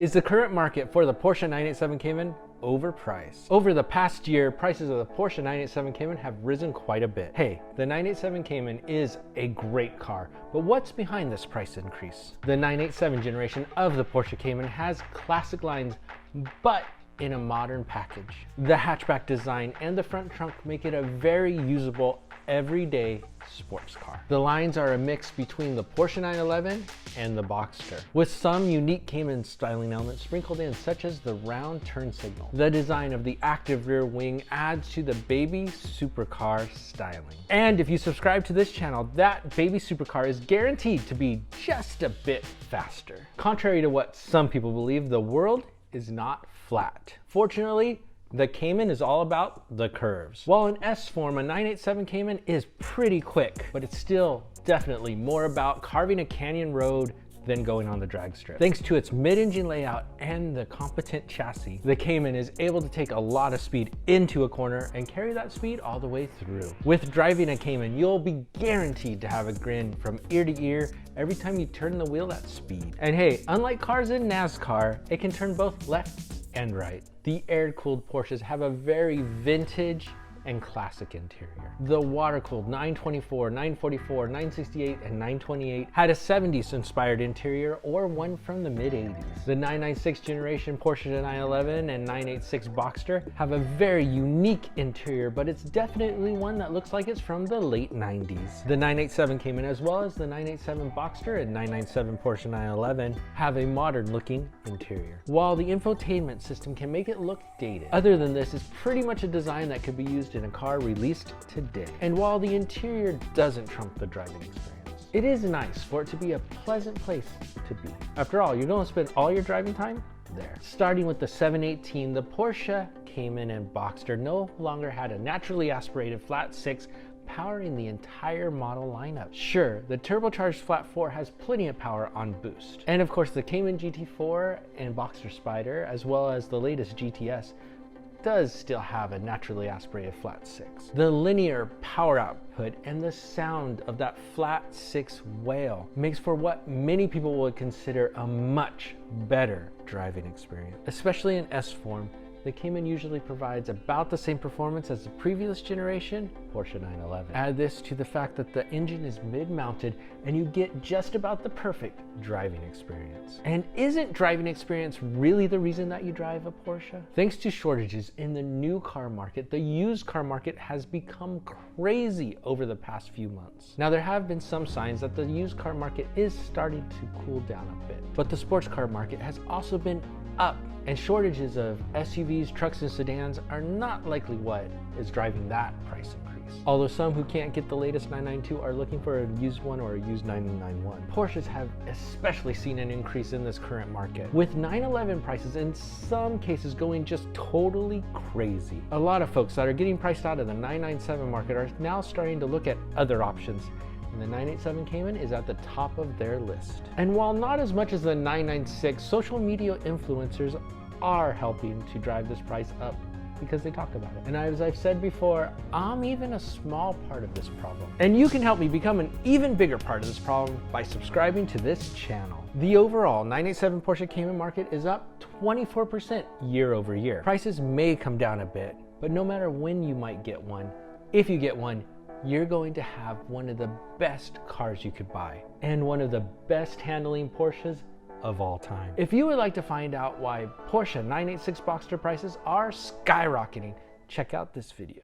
Is the current market for the Porsche 987 Cayman overpriced? Over the past year, prices of the Porsche 987 Cayman have risen quite a bit. Hey, the 987 Cayman is a great car, but what's behind this price increase? The 987 generation of the Porsche Cayman has classic lines, but in a modern package. The hatchback design and the front trunk make it a very usable, everyday sports car. The lines are a mix between the Porsche 911 and the Boxster, with some unique Cayman styling elements sprinkled in, such as the round turn signal. The design of the active rear wing adds to the baby supercar styling. And if you subscribe to this channel, that baby supercar is guaranteed to be just a bit faster. Contrary to what some people believe, the world is not flat. Fortunately, the Cayman is all about the curves. While in S form, a 987 Cayman is pretty quick, but it's still definitely more about carving a canyon road than going on the drag strip. Thanks to its mid-engine layout and the competent chassis, the Cayman is able to take a lot of speed into a corner and carry that speed all the way through. With driving a Cayman, you'll be guaranteed to have a grin from ear to ear every time you turn the wheel at speed. And hey, unlike cars in NASCAR, it can turn both left and right. The air-cooled Porsches have a very vintage and classic interior. The water-cooled 924, 944, 968, and 928 had a 70s inspired interior or one from the mid-80s. The 996 generation Porsche 911 and 986 Boxster have a very unique interior, but it's definitely one that looks like it's from the late 90s. The 987 Cayman, as well as the 987 Boxster and 997 Porsche 911, have a modern looking interior, while the infotainment system can make it look dated. Other than this, it's pretty much a design that could be used in a car released today. And while the interior doesn't trump the driving experience, it is nice for it to be a pleasant place to be. After all, you're going to spend all your driving time there. Starting with the 718, the Porsche Cayman and Boxster no longer had a naturally aspirated flat 6 powering the entire model lineup. Sure, the turbocharged flat 4 has plenty of power on boost. And of course, the Cayman GT4 and Boxster Spider, as well as the latest GTS, does still have a naturally aspirated flat 6. The linear power output and the sound of that flat 6 wail makes for what many people would consider a much better driving experience. Especially in S form, the Cayman usually provides about the same performance as the previous generation Porsche 911. Add this to the fact that the engine is mid-mounted and you get just about the perfect driving experience. And isn't driving experience really the reason that you drive a Porsche? Thanks to shortages in the new car market, the used car market has become crazy over the past few months. Now, there have been some signs that the used car market is starting to cool down a bit, but the sports car market has also been up, and shortages of SUVs, trucks, and sedans are not likely what is driving that price increase. Although some who can't get the latest 992 are looking for a used one or a used 991. Porsches have especially seen an increase in this current market, with 911 prices in some cases going just totally crazy. A lot of folks that are getting priced out of the 997 market are now starting to look at other options, and the 987 Cayman is at the top of their list. And while not as much as the 996, social media influencers are helping to drive this price up because they talk about it. And as I've said before, I'm even a small part of this problem. And you can help me become an even bigger part of this problem by subscribing to this channel. The overall 987 Porsche Cayman market is up 24% year over year. Prices may come down a bit, but no matter when you might get one, if you get one, you're going to have one of the best cars you could buy and one of the best handling Porsches of all time. If you would like to find out why Porsche 986 Boxster prices are skyrocketing, check out this video.